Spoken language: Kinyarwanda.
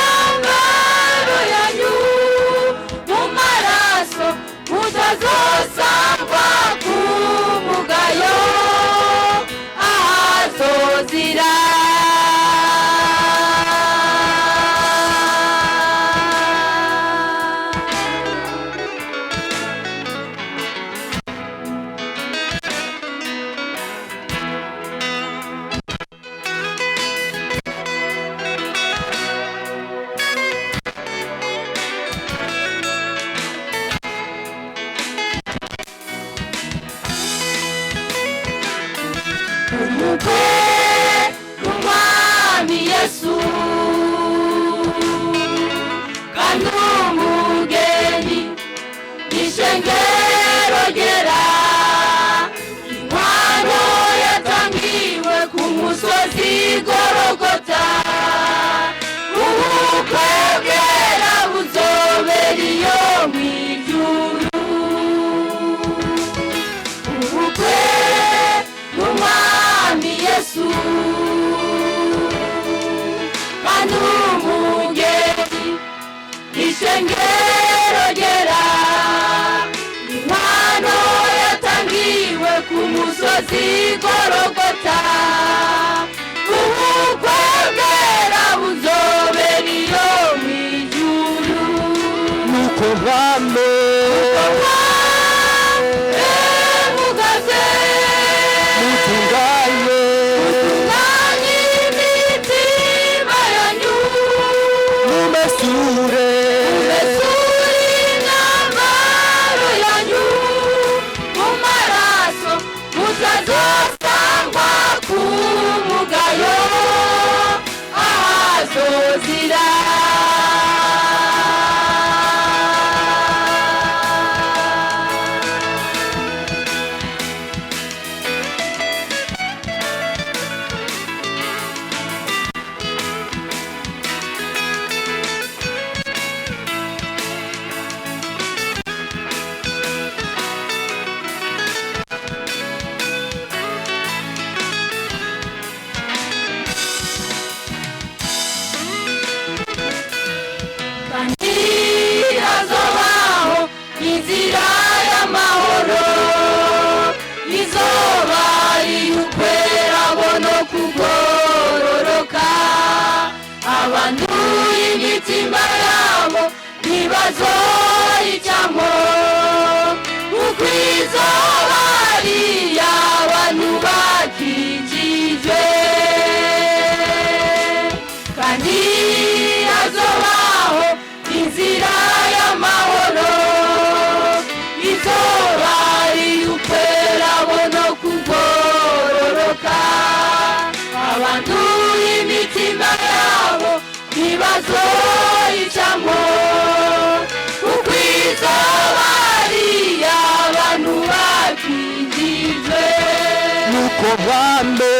imyambaro yanyu mu maraso mutazosangwa ku mugayo ahazozira. Umukwe w'Umwami Yesu kandi umugeni n'ishengero ryera, inkwano yatangiwe ku musozi Gologota, ubukwe bwera buzobera iyo mw'ijuru. Ubukwe w'Umwami Yesu kandi umugeni n'ishengero ryera, inkwano yatangiwe ku musozi Gologota, ubukwe bwera buzobera iyo mw'ijuru. nuko bame abantu imitima yabo ntibazoyicamo, kuko izoba ari iy'abantu bakijijwe, kandi hazobaho inzira y'amahoro, izoba ari ukwera no kugororoka. Abantu imitima yabo ntibazoyicamo, kuko izoba ari iy'abantu bakijijwe. nuko bame